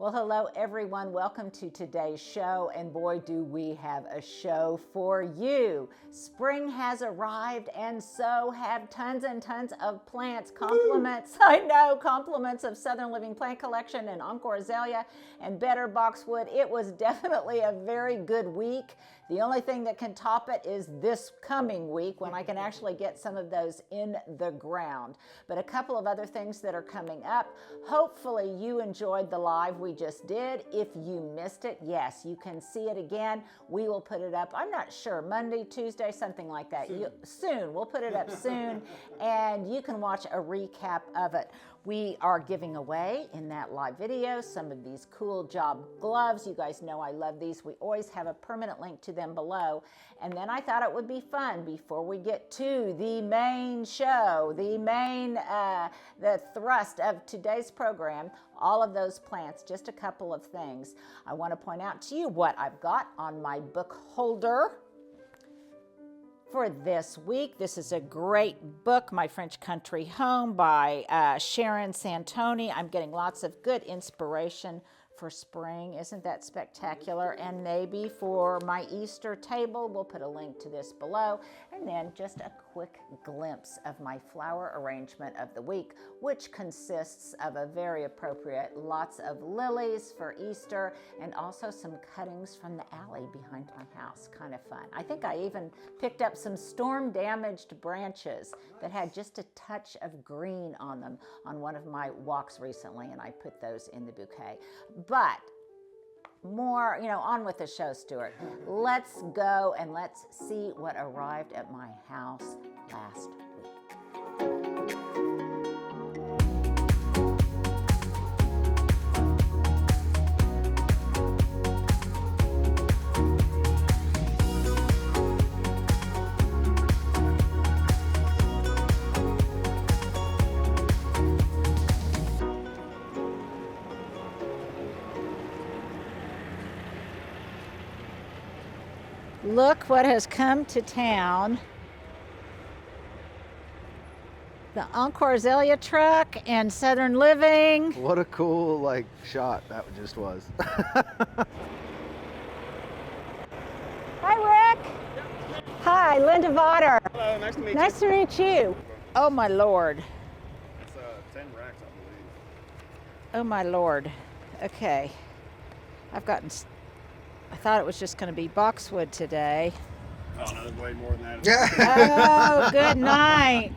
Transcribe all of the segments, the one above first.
Well, hello everyone. Welcome to today's show, and boy, do we have a show for you. Spring has arrived, and so have tons and tons of plants. Compliments, I know, compliments of Southern Living Plant Collection and Encore Azalea and Better Boxwood. It was definitely a very good week. The only thing that can top it is this coming week when I can actually get some of those in the ground. But a couple of other things that are coming up. Hopefully you enjoyed the live we just did. If you missed it, yes, you can see it again. We will put it up, I'm not sure, Monday, Tuesday, something like that. Soon. We'll put it up soon, and you can watch a recap of it. We are giving away in that live video some of these cool job gloves. You guys know I love these. We always have a permanent link to them below. And then I thought it would be fun before we get to the main show, the thrust of today's program, all of those plants, just a couple of things. I want to point out to you what I've got on my book holder for this week. This is a great book, My French Country Home by Sharon Santoni. I'm getting lots of good inspiration for spring. Isn't that spectacular? And maybe for my Easter table, we'll put a link to this below. And then just a quick glimpse of my flower arrangement of the week, which consists of a very appropriate lots of lilies for Easter and also some cuttings from the alley behind my house. Kind of fun. I think I even picked up some storm damaged branches that had just a touch of green on them on one of my walks recently, and I put those in the bouquet. But more, on with the show, Stuart. Let's go and let's see what arrived at my house last week. Look what has come to town. The Encore Azalea truck and Southern Living. What a cool shot that just was. Hi, Rick. Hi, Linda Votter. Hello, nice to meet you. Nice to meet you. Oh my Lord. It's 10 racks, I believe. Oh my Lord. Okay. I thought it was just going to be boxwood today. Oh no, there's way more than that. Oh, good night.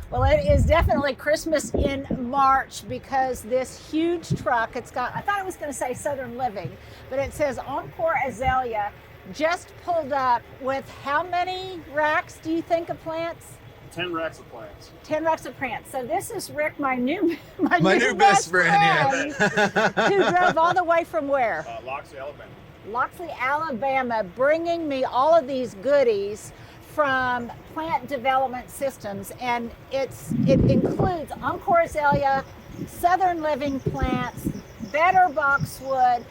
Well, it is definitely Christmas in March because this huge truck, I thought it was going to say Southern Living, but it says Encore Azalea, just pulled up with how many racks do you think of plants? 10 racks of plants. 10 racks of plants. So this is Rick, my new best friend, who drove all the way from where? Loxley, Alabama. Loxley, Alabama, bringing me all of these goodies from Plant Development Systems, and it includes Encore Azalea, Southern Living plants, Better Boxwood.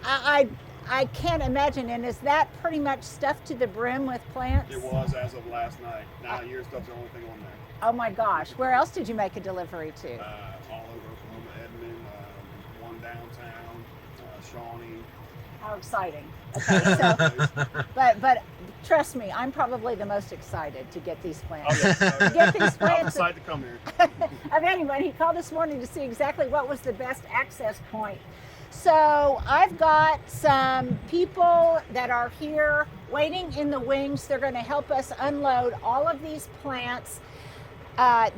I can't imagine. And is that pretty much stuffed to the brim with plants? It was as of last night. Now your stuff's the only thing on there. Oh my gosh! Where else did you make a delivery to? All over Oklahoma, Edmond, one downtown, Shawnee. How exciting! Okay, so but trust me, I'm probably the most excited to get these plants. Oh, yeah. Get these I'm plants. excited to come here. Of anyone, he called this morning to see exactly what was the best access point. So I've got some people that are here waiting in the wings. They're going to help us unload all of these plants.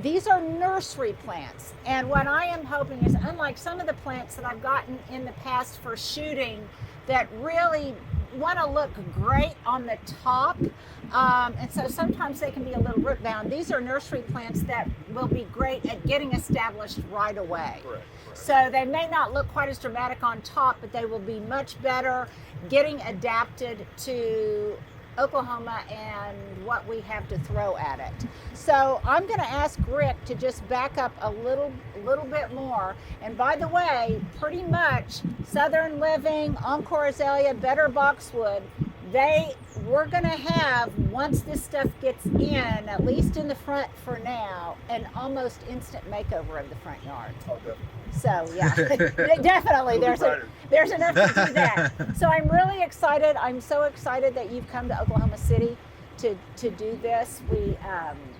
These are nursery plants, and what I am hoping is, unlike some of the plants that I've gotten in the past for shooting that really want to look great on the top, and so sometimes they can be a little root bound. These are nursery plants that will be great at getting established right away. Correct. So they may not look quite as dramatic on top, but they will be much better getting adapted to Oklahoma and what we have to throw at it. So I'm going to ask Rick to just back up a little bit more. And by the way, pretty much Southern Living, Encore Azalea, Better Boxwood, we're going to have, once this stuff gets in, at least in the front for now, an almost instant makeover of the front yard. Okay. So yeah, definitely there's enough to do that. So I'm really excited. I'm so excited that you've come to Oklahoma City to do this.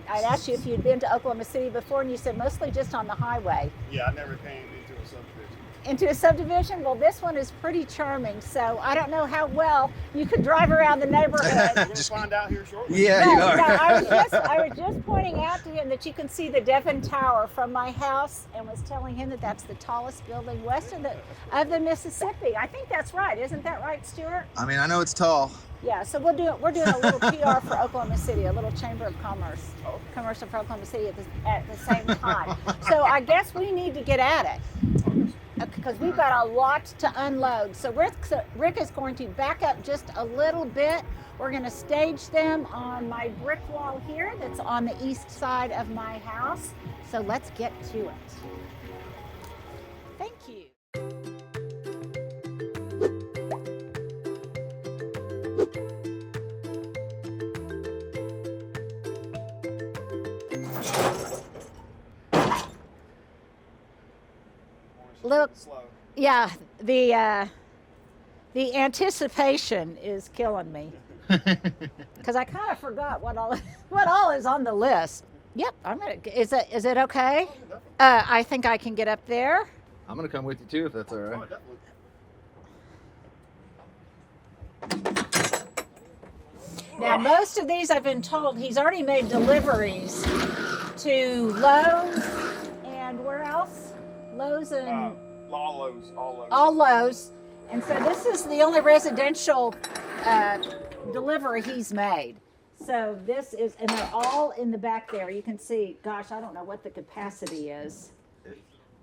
I'd asked you if you'd been to Oklahoma City before, and you said mostly just on the highway. Yeah, I never came into a subdivision. Into a subdivision? Well, this one is pretty charming. So I don't know how well you could drive around the neighborhood. We're gonna find out here shortly. Yeah, No, you are. no, I was just pointing out to him that you can see the Devon Tower from my house, and was telling him that that's the tallest building west of the Mississippi. I think that's right. Isn't that right, Stuart? I mean, I know it's tall. Yeah. So we're doing a little PR for Oklahoma City, a little Chamber of Commerce commercial for Oklahoma City at the same time. So I guess we need to get at it, because we've got a lot to unload. So Rick is going to back up just a little bit. We're going to stage them on my brick wall here that's on the east side of my house. So let's get to it. Thank you. Look, Slow. yeah, the anticipation is killing me, because I kind of forgot what all is on the list. Yep, I'm gonna. Is it okay? I think I can get up there. I'm gonna come with you too if that's all Oh, right. definitely. Now, most of these I've been told he's already made deliveries to Lowe's and where else? Lowe's and All Lowe's. all Lowe's. And so this is the only residential delivery he's made. So this is, and they're all in the back there. You can see, gosh, I don't know what the capacity is.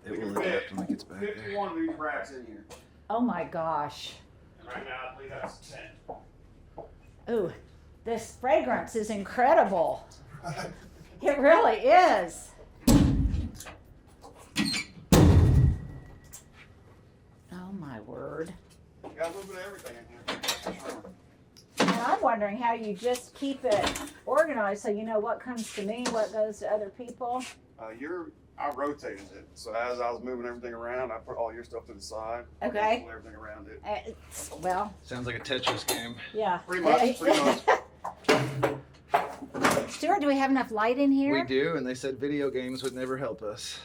It will adapt when it gets back there. 51 of these racks in here. Oh my gosh. And right now, I believe that's 10. Ooh, this fragrance is incredible. It really is. Oh my word. You got a little bit of everything in here. And I'm wondering how you just keep it organized so you know what comes to me, what goes to other people. I rotated it. So as I was moving everything around, I put all your stuff to the side. Okay. Pull everything around it. Well, Sounds like a Tetris game. yeah. Pretty much. Stuart, do we have enough light in here? We do, and they said video games would never help us.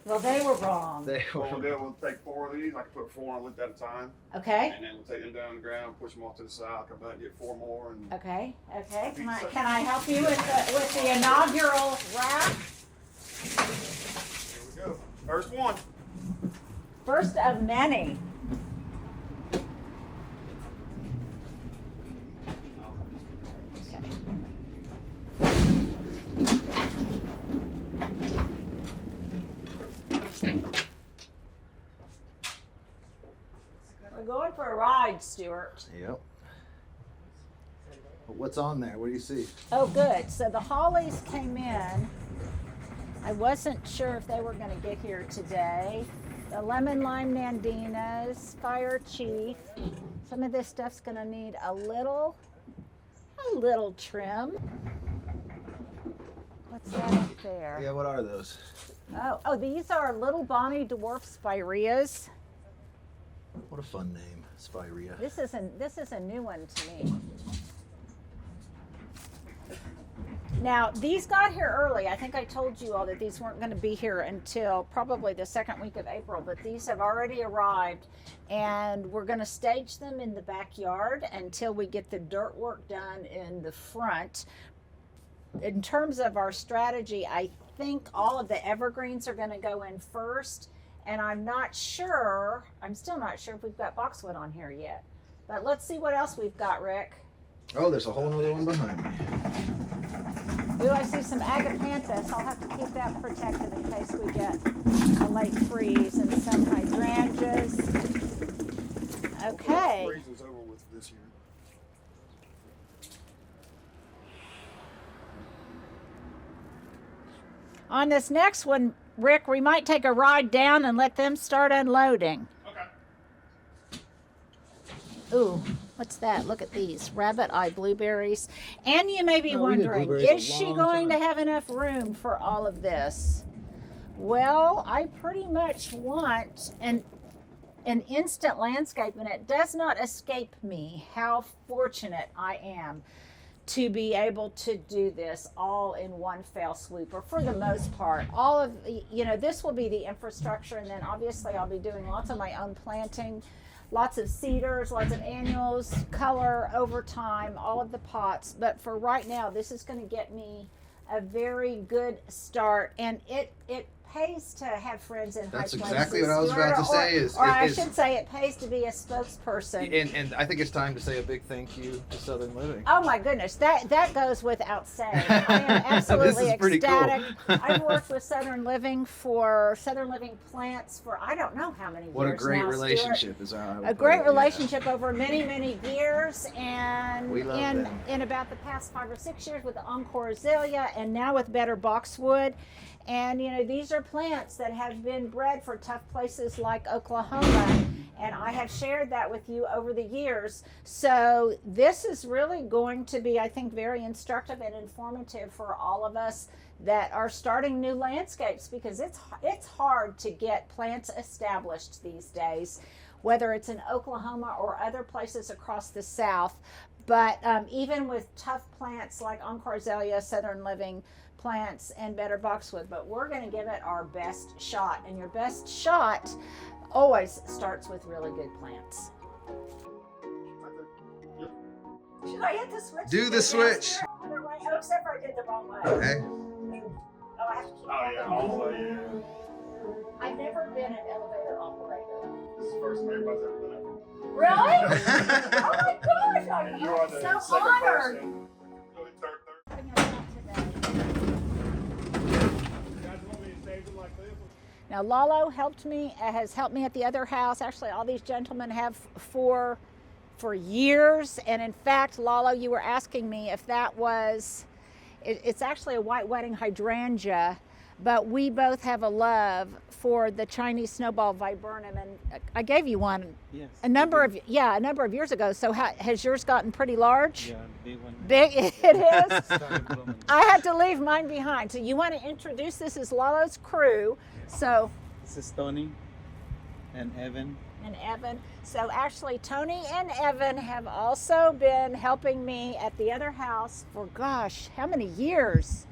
Well, they were wrong. What we'll do, we'll take 4 of these. I can put 4 on a lift at a time. Okay. And then we'll take them down the ground, push them off to the side, come back and get 4 more. And Okay. Can I help you with the inaugural wrap? here we go. First one. First of many. We're going for a ride, Stuart. Yep. What's on there? What do you see? Oh, good. So the Hollies came in. I wasn't sure if they were going to get here today. The lemon lime nandinas, fire chief. Some of this stuff's going to need a little trim. What's that up there? Yeah, what are those? Oh, these are little Bonnie dwarf spireas. What a fun name, Spirea. This is a new one to me. Now, these got here early. I think I told you all that these weren't going to be here until probably the second week of April, but these have already arrived, and we're going to stage them in the backyard until we get the dirt work done in the front. In terms of our strategy, I think all of the evergreens are going to go in first, and I'm still not sure if we've got boxwood on here yet. But let's see what else we've got, Rick. Oh, there's a whole other one behind me. Ooh, I see some agapanthus. I'll have to keep that protected in case we get a late freeze, and some hydrangeas. Okay. Freeze is over with this year. On this next one, Rick, we might take a ride down and let them start unloading. Okay. Ooh, what's that? Look at these rabbit eye blueberries. And you may be No, we did wondering, blueberries a is she long going time. to have enough room for all of this? Well, I pretty much want an instant landscape, and it does not escape me how fortunate I am to be able to do this all in one fell swoop, or for the most part. All of, this will be the infrastructure, and then obviously I'll be doing lots of my own planting, lots of cedars, lots of annuals, color over time, all of the pots. But for right now, this is going to get me a very good start, and it pays to have friends in high places. That's exactly what I was about to say. I should say it pays to be a spokesperson. And I think it's time to say a big thank you to Southern Living. Oh my goodness, that goes without saying. I am absolutely ecstatic. Cool. I've worked with Southern Living plants for I don't know how many years. What a great now, relationship Stuart. is our A great relationship over many, many years, and we love them. in about the past 5 or 6 years with the Encore azalea, and now with better boxwood. And these are plants that have been bred for tough places like Oklahoma, and I have shared that with you over the years. So this is really going to be, I think, very instructive and informative for all of us that are starting new landscapes, because it's hard to get plants established these days, whether it's in Oklahoma or other places across the South. But even with tough plants like Encore azalea, Southern Living plants, and better boxwood, but we're going to give it our best shot, and your best shot always starts with really good plants. Should I hit the switch? Do the switch. Other way? Oh, except for I did the wrong way. Okay. Oh, I have to keep Oh, yeah, all the way, yeah. I've never been an elevator operator. This is the first time everybody's ever been ever. Really? Oh my gosh, I'm You are the so second honored. person. Really third. Now Lalo has helped me at the other house. Actually, all these gentlemen have for years. And in fact, Lalo, you were asking me if that was, it's actually a white wedding hydrangea, but we both have a love for the Chinese snowball viburnum, and I gave you one a number of years ago. So has yours gotten pretty large? Yeah, big one. Big it is. I had to leave mine behind. So you want to introduce this as Lalo's crew. So This is Tony and Evan. So actually Tony and Evan have also been helping me at the other house for gosh, how many years?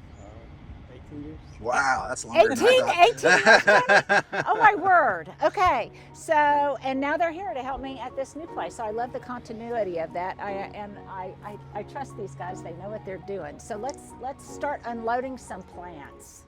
18 years. Wow, that's longer 18 than I thought. years. Oh my word. Okay. So, and now they're here to help me at this new place. So I love the continuity of that. I trust these guys. They know what they're doing. So let's start unloading some plants.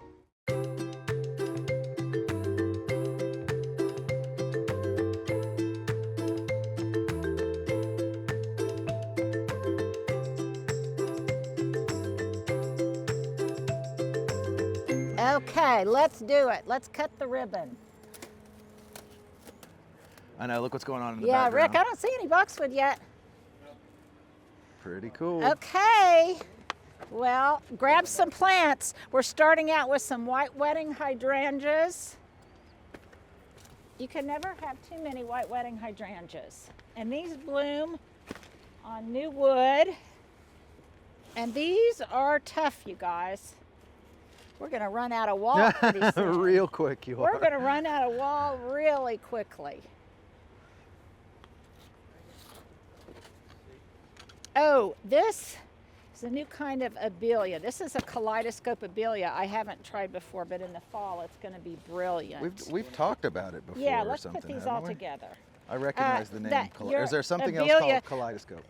Okay, let's do it. Let's cut the ribbon. I know, look what's going on in the Yeah, background. Rick, I don't see any boxwood yet. Pretty cool. Okay. Well, grab some plants. We're starting out with some white wedding hydrangeas. You can never have too many white wedding hydrangeas. And these bloom on new wood. And these are tough, you guys. We're going to run out of wall pretty soon. Real quick, you are. We're going to run out of wall really quickly. Oh, this is a new kind of abelia. This is a kaleidoscope abelia I haven't tried before, but in the fall it's going to be brilliant. We've talked about it before. Yeah, or let's something, put these haven't all we? together. I recognize the name. your Is there something else abelia- called kaleidoscope?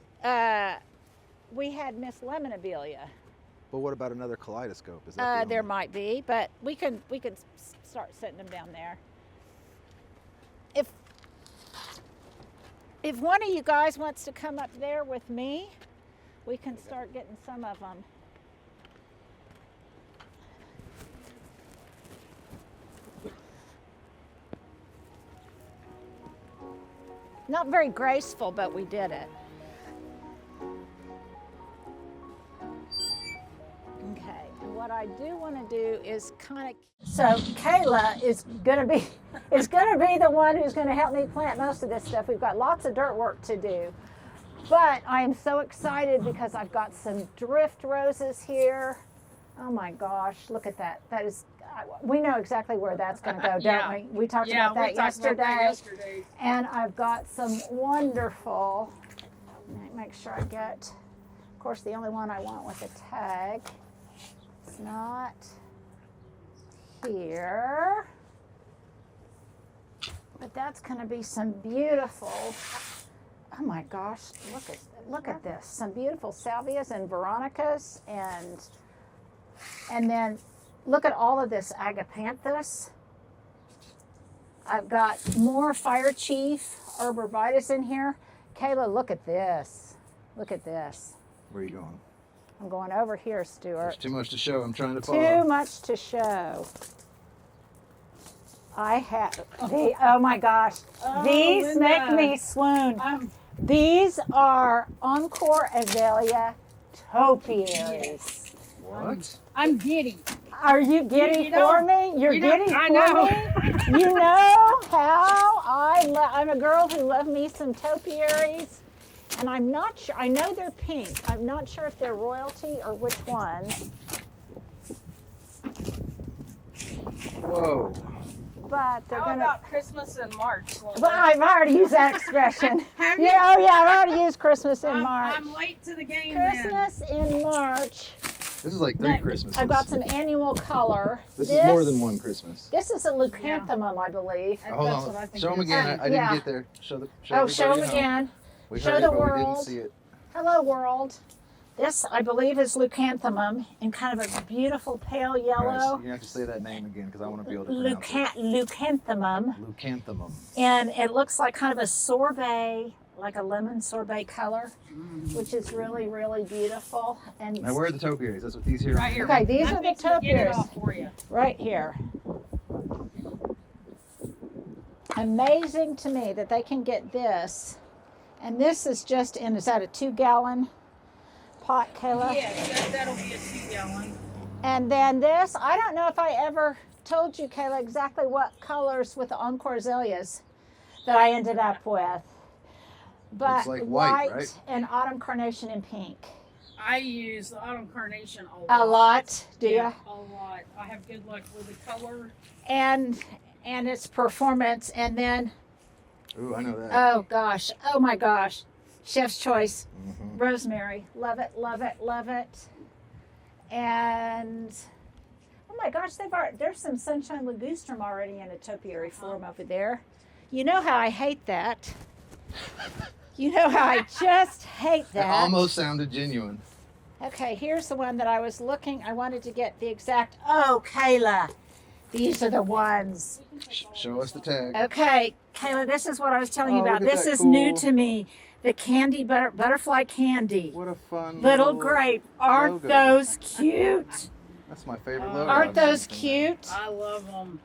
We had Miss Lemon abelia. But what about another kaleidoscope? Is that the There only- might be, but we can start setting them down there. If one of you guys wants to come up there with me, we can start getting some of them. Not very graceful, but we did it. Okay, and what I do want to do is kind of. So Kayla is gonna be the one who's gonna help me plant most of this stuff. We've got lots of dirt work to do, but I am so excited because I've got some drift roses here. Oh my gosh, look at that! we know exactly where that's going to go, don't Yeah. we? We talked Yeah, about that we talked about that yesterday. And I've got some wonderful, make sure I get, of course, the only one I want with a tag. It's not here. But that's going to be some beautiful, oh my gosh, look at this. Some beautiful salvias and veronicas, and then look at all of this agapanthus. I've got more fire chief arborvitae in here. Kayla, look at this. Look at this. Where are you going? I'm going over here, Stuart. There's too much to show. I'm trying to Too follow. much to show. I have oh my gosh, these Linda. make me swoon. These are encore azalea topiaries. What? I'm giddy. Are you giddy You for don't- me? You're you don't- giddy I for know. me? You know how I'm a girl who loves me some topiaries, and I'm not sure. I know they're pink. I'm not sure if they're royalty or which one. Whoa. But they're How gonna. about Christmas in March? Linda? Well, I've already used that expression. Have Yeah, oh yeah, I've already used Christmas in March. I'm late to the game then. Christmas in March. This is like 3 Christmases. I've got some annual color. This is more than one Christmas. This is a leucanthemum, I believe. That's Hold what I on. think Show it them is. again. I Yeah. didn't get there. Show them Show them again. We Show heard the it, but we world. didn't see it. Hello, world. This, I believe, is leucanthemum in kind of a beautiful pale All right, yellow. so you have to say that name again because I want to be able to pronounce it. Leucanthemum. Leucanthemum. And it looks like kind of a sorbet, like a lemon sorbet color, which is really, really beautiful. And Now, where are the topiaries? That's what these here Right here. Okay, these I'm are the fixing to get it topiaries. off for you. right here. Amazing to me that they can get this. And this is just in, is that a 2-gallon pot, Kayla? Yes, that'll be a 2-gallon. And then this, I don't know if I ever told you, Kayla, exactly what colors with the encore azaleas that I ended up with. But Looks like white, right? and autumn carnation and pink. I use the autumn carnation A lot, do Yeah, you? a lot. I have good luck with the color. And its performance. And then, Ooh, I know that. oh gosh, oh my gosh, Chef's Choice. Mhm. Rosemary, love it, love it, love it. And oh my gosh, there's some sunshine ligustrum already in a topiary form over there. You know how I hate that. You know how I just hate That that. almost sounded genuine. Okay, here's the one that I was looking. I wanted to get the exact. Oh, Kayla, these are the ones. Show us the tag. Okay, Kayla, this is what I was telling you Oh, about. look at This that is new cool- to me. The candy butterfly candy. What a fun Little grape. Aren't logo. those cute? That's my favorite logo. Aren't I've those seen. cute? I love them.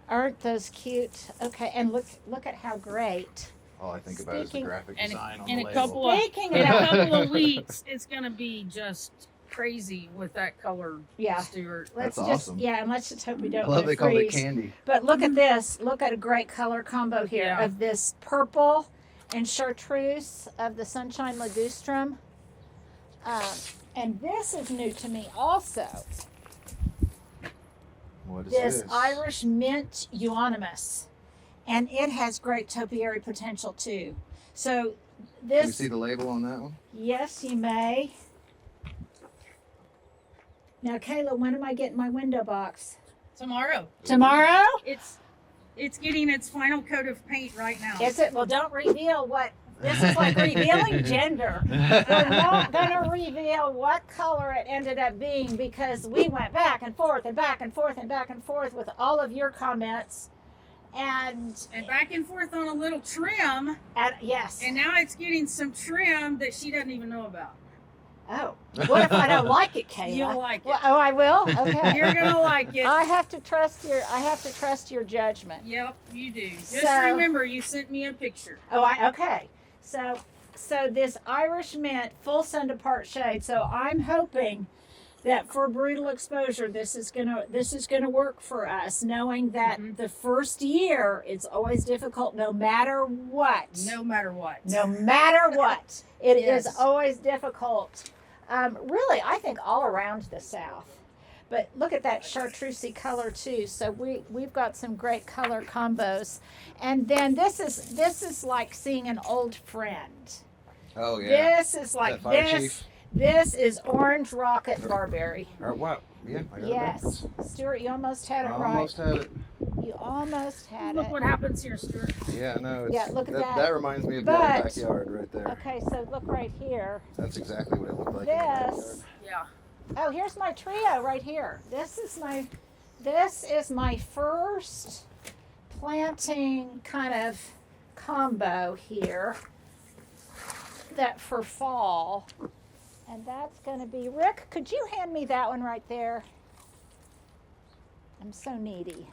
Aren't those cute? Okay, and look at how great. All I think about is the Speaking- graphic And design on in the a label. couple of Speaking in a about, couple of weeks, it's gonna be just crazy with that color, yeah. Stuart. Let's That's just awesome. yeah, and let's just hope we I don't love get they called it freeze. candy. But look at this. Look at a great color combo here Yeah. of this purple and chartreuse of the sunshine ligustrum. And this is new to me also. What is This this? Irish mint euonymus, and it has great topiary potential too. So Can you this, see the label on that one? yes, you may. Now, Kayla, when am I getting my window box? Tomorrow, Tomorrow? it's getting its final coat of paint right now. Is it? Well, don't reveal what. This is like revealing gender. We're not going to reveal what color it ended up being because we went back and forth and back and forth and back and forth with all of your comments. And back and forth on a little trim, yes. and now it's getting some trim that she doesn't even know about. Oh, what if I don't like it, Kayla? You'll like it. Well, oh, I will. Okay. You're gonna like it. I have to trust your judgment. Yep, you do. Just So- remember, you sent me a picture. Oh, okay. So this Irish mint full sun to part shade. So I'm hoping that for brutal exposure, this is gonna work for us. Knowing that the first year it's always difficult, no matter what. No matter what. No matter what, it is Yes. always difficult. Really, I think all around the South. But look at that chartreusey color too. So we've got some great color combos. And then this is like seeing an old friend. Oh yeah. This is like That Fire this. Chief? This is Orange Rocket Barberry. Or what? Yeah, I got Yes, Stuart, you almost had it I right. almost had it. You almost had Look it. what happens here, Stuart. Yeah, no. It's, Yeah, look at that. That reminds me of the But- backyard right there. Okay, so look right here. That's exactly what it looked like. In the backyard. This. Yeah. Oh, here's my trio right here. This is my first planting kind of combo here. That for fall. And that's going to be, Rick, could you hand me that one right there? I'm so needy.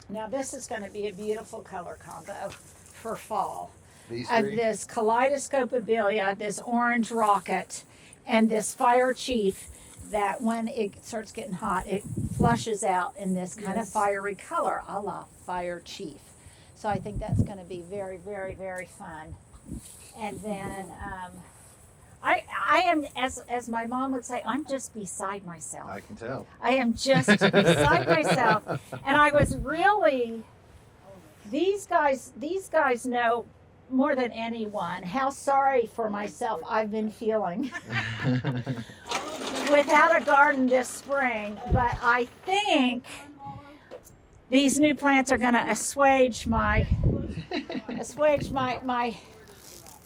Now this is going to be a beautiful color combo for fall. These Of three. this kaleidoscope abelia, this orange rocket, and this fire chief that when it starts getting hot, it flushes out in this kind of fiery color, a la fire chief. So I think that's going to be very, very, very fun. And then I am, as my mom would say, I'm just beside myself. I can tell. I am just beside myself. And I was really, these guys know more than anyone how sorry for myself I've been feeling without a garden this spring. But I think these new plants are going to assuage my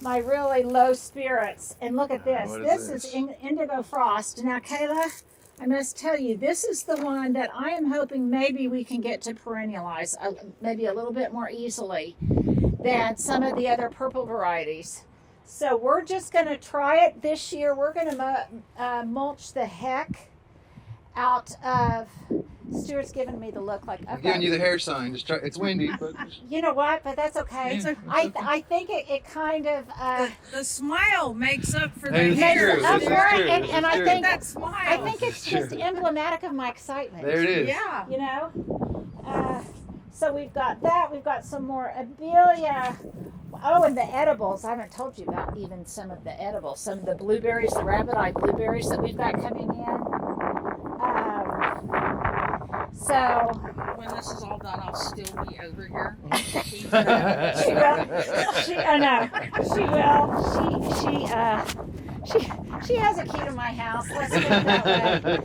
really low spirits. And look at this. What This is is this? indigo frost. Now, Kayla, I must tell you, this is the one that I am hoping maybe we can get to perennialize maybe a little bit more easily than some of the other purple varieties. So we're just going to try it this year. We're going to mulch the heck out of. Stuart's giving me the look like, I'm okay. giving you the hair sign. Just try. It's windy, but You know what? But that's okay. It's okay. I think it kind of The smile makes up for the This is hair. true. up This is for it, true. and, This and is I true. think That smile. I think it's This is just true. emblematic of my excitement. there it is. Yeah. You know. So we've got that. We've got some more abelia. Oh, and the edibles. I haven't told you about even some of the edibles. Some of the blueberries, the rabbit eye blueberries that we've got coming in. So When this is all done, I'll still be over here. she will. She has a key to my house. Let's put it that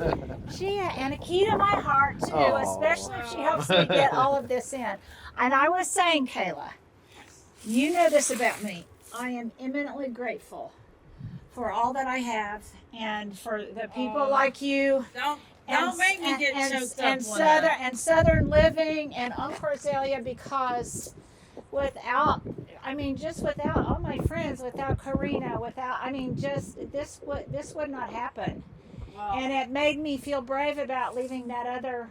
way. And a key to my heart too, Aw. especially if she helps me get all of this in. And I was saying, Kayla, you know this about me. I am eminently grateful for all that I have and for the people like you. Don't make me get choked up. Southern Living and Encore Azalea, because without all my friends, without Karina, this would not happen. And it made me feel brave about leaving that other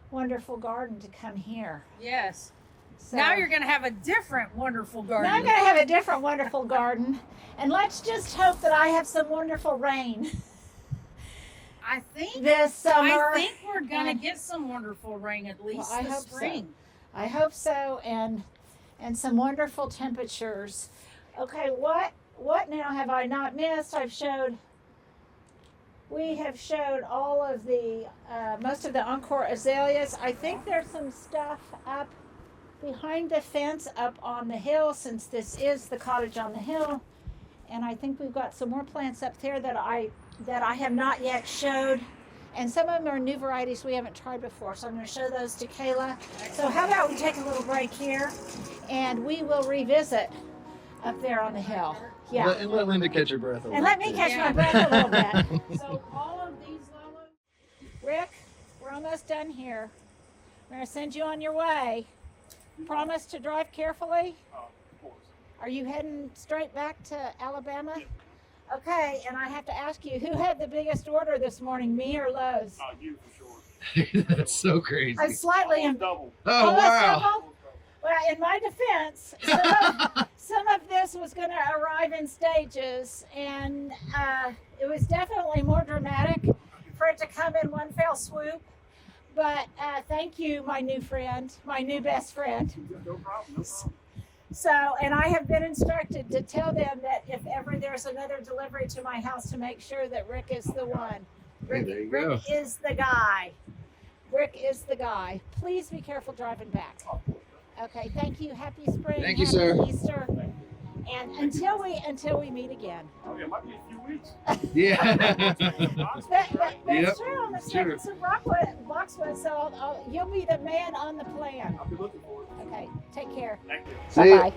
wonderful garden to come here. Yes. So, Now you're going to have a different wonderful garden. now I'm going to have a different wonderful garden. And let's just hope that I have some wonderful rain I think this summer. we're going to get some wonderful rain at least I this hope so. spring. I hope so, and some wonderful temperatures. Okay, what now have I not missed? We have showed all of the most of the Encore azaleas. I think there's some stuff up behind the fence up on the hill, since this is the cottage on the hill, and I think we've got some more plants up there that I have not yet showed. And some of them are new varieties we haven't tried before, so I'm going to show those to Kayla. So how about we take a little break here, and we will revisit up there on the hill. Yeah. And let Linda catch her breath a little And let me bit. catch my breath a little bit. So all of these little Rick, we're almost done here. We're going to send you on your way. Promise to drive carefully? Of course. Are you heading straight back to Alabama? Okay, and I have to ask you, who had the biggest order this morning, me or Lowe's? You for sure. That's so crazy. I'm slightly Double. Oh almost wow. double. Well, in my defense, some of this was going to arrive in stages, and it was definitely more dramatic for it to come in one fell swoop. But thank you, my new friend, my new best friend. No problem. No problem. So, and I have been instructed to tell them that if ever there's another delivery to my house, to make sure that Rick is the one. Hey, there you go. Rick is the guy. Rick is the guy. Please be careful driving back. Okay, thank you. Happy spring. Thank you, Happy sir. Easter. And until we meet again. Oh, yeah, it might be a few weeks. Yeah. That's Yep, true. I'm it's true. expecting some boxwood, so you'll be the man on the plan. I'll be looking forward to it. Okay, take care. Thank you. See ya. Bye-bye.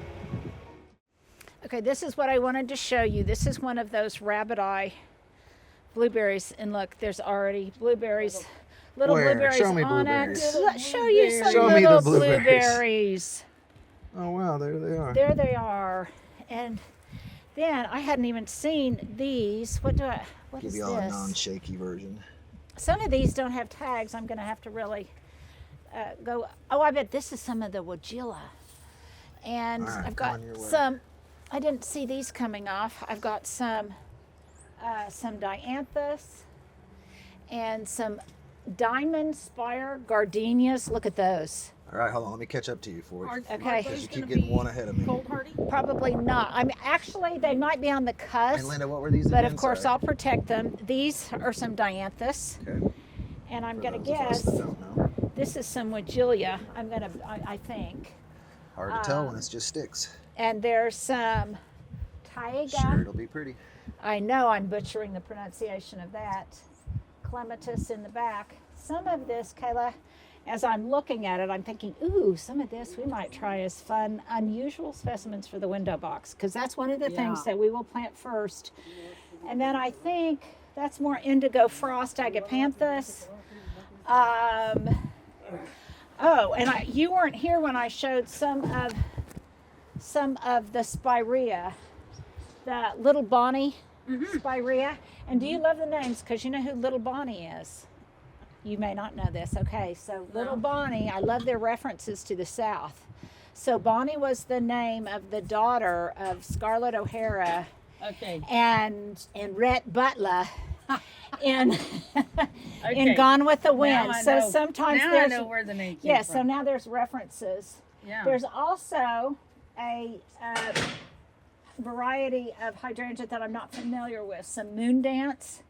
Okay, this is what I wanted to show you. This is one of those rabbit eye blueberries, and look, there's already blueberries, little Where? blueberries Show me on blueberries. it. Let's show you some Show me the little blueberries. blueberries. Oh wow, there they are. There they are, and then I hadn't even seen these. What Give is y'all a this? non-shaky version. Some of these don't have tags. I'm going to have to really go. Oh, I bet this is some of the Wagilla. And All right, I've got on your way. some. I didn't see these coming off. I've got some dianthus and some diamond spire gardenias. Look at those. All right, hold on. Let me catch up to you for it. Okay. Because you keep getting one ahead of me. Cold hardy. Probably not. I mean, actually, they might be on the Hey, cusp. Linda, what were these But again? of course, Sorry. I'll protect them. These are some dianthus, Okay. and I'm For going to those of us guess that don't know. this is some Wagilia. I think. Hard to tell when it's just sticks. And there's some taiga. Sure, it'll be pretty. I know I'm butchering the pronunciation of that. Clematis in the back. Some of this, Kayla, as I'm looking at it, I'm thinking, ooh, some of this we might try as fun, unusual specimens for the window box, because that's one of the things that we will plant first. And then I think that's more indigo frost agapanthus. Oh, and you weren't here when I showed some of the spirea, the little Bonnie spirea. And do you love the names? Because you know who Little Bonnie is. You may not know this. Okay, so Little Bonnie, I love their references to the South. So Bonnie was the name of the daughter of Scarlett O'Hara Okay. and Rhett Butler in Okay. Gone with the Wind. Now I So know. sometimes Now I there's know where the name came yes. So from. now there's references. Yeah. There's also a variety of hydrangea that I'm not familiar with. Some moon dance,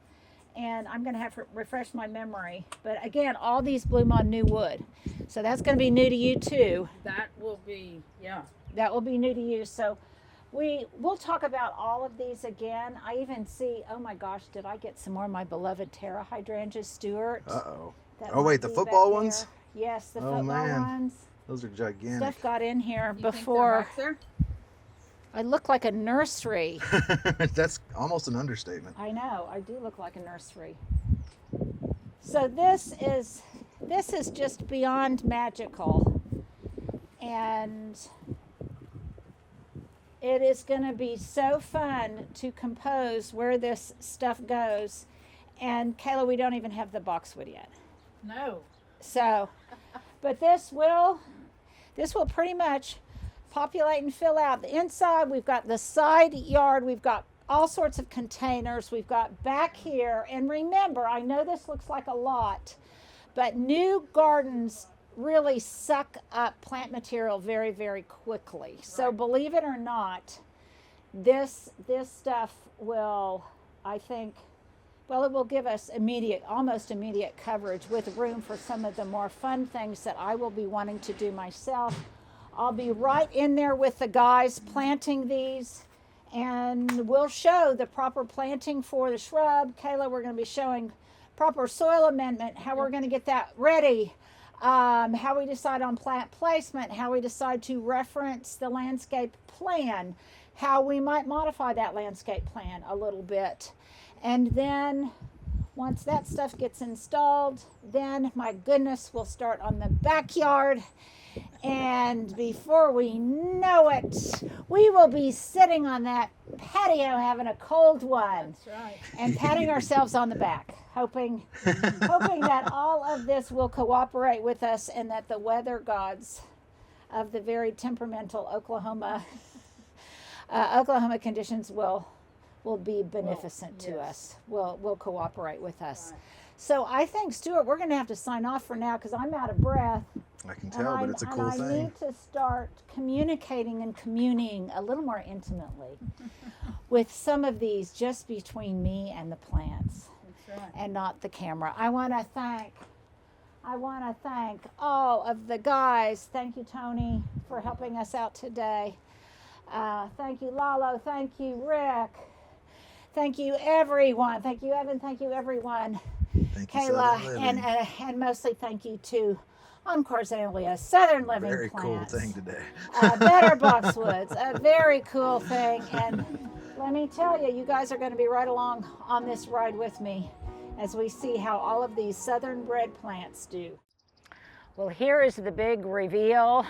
and I'm going to have to refresh my memory. But again, all these bloom on new wood, so that's going to be new to you too. That will be, yeah. That will be new to you. So we'll talk about all of these again. I even see. Oh my gosh, did I get some more of my beloved Terra hydrangeas, Stuart? Uh-oh. That Oh, wait, might the be football back ones? there. Yes, the Oh, football man. ones. Those are gigantic. Stuff got in here You think they're before. back there? I look like a nursery. That's almost an understatement. I know, I do look like a nursery. So this is just beyond magical. And it is going to be so fun to compose where this stuff goes. And Kayla, we don't even have the boxwood yet. No. So, but this will pretty much populate and fill out the inside. We've got the side yard. We've got all sorts of containers. We've got back here. And remember, I know this looks like a lot, but new gardens really suck up plant material very, very quickly. So believe it or not, this stuff will, I think, well, it will give us almost immediate coverage with room for some of the more fun things that I will be wanting to do myself. I'll be right in there with the guys planting these, and we'll show the proper planting for the shrub. Kayla, we're going to be showing proper soil amendment, how we're going to get that ready, how we decide on plant placement, how we decide to reference the landscape plan, how we might modify that landscape plan a little bit. And then once that stuff gets installed, then my goodness, we'll start on the backyard. And before we know it, we will be sitting on that patio having a cold one. That's right. And patting ourselves on the back, hoping that all of this will cooperate with us and that the weather gods of the very temperamental Oklahoma conditions will be beneficent to us, will cooperate with us. Right. So I think, Stuart, we're going to have to sign off for now because I'm out of breath. I can tell, but it's a cool I thing. need to start communicating and communing a little more intimately with some of these just between me and the plants. That's and not the camera. I want to thank all of the guys. Thank you, Tony, for helping us out today. Thank you, Lalo. Thank you, Rick. Thank you, everyone. Thank you, Evan. Thank you, everyone. Thank you, Kayla, Southern Living. and mostly thank you to Encore Azalea, Southern Living Very Plants. cool thing today. Better boxwoods, a very cool thing. And let me tell you, you guys are going to be right along on this ride with me as we see how all of these southern bred plants do. Well, here is the big reveal.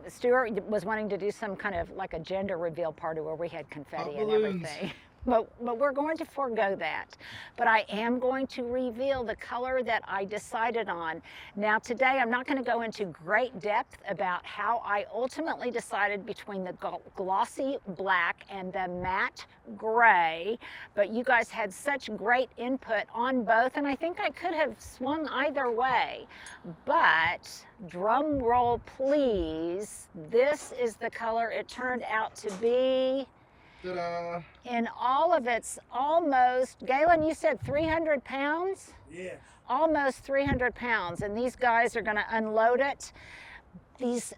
Stuart was wanting to do some kind of like a gender reveal party where we had confetti and everything. But we're going to forego that. But I am going to reveal the color that I decided on. Now today I'm not going to go into great depth about how I ultimately decided between the glossy black and the matte gray, but you guys had such great input on both, and I think I could have swung either way. But drum roll please, this is the color it turned out to be. Ta-da! In all of its almost, Galen, you said 300 pounds? Yeah. Almost 300 pounds. And these guys are going to unload it. These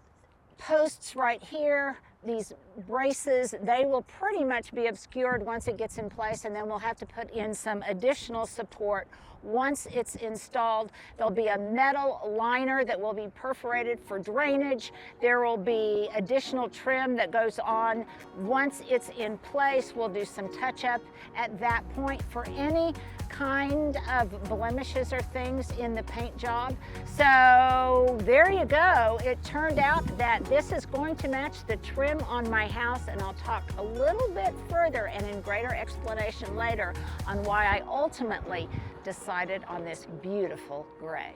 posts right here, these braces, they will pretty much be obscured once it gets in place, and then we'll have to put in some additional support once it's installed. There'll be a metal liner that will be perforated for drainage. There will be additional trim that goes on once it's in place. We'll do some touch-up at that point for any kind of blemishes or things in the paint job. So there you go. It turned out that this is going to match the trim on my house, and I'll talk a little bit further and in greater explanation later on why I ultimately decided on this beautiful gray.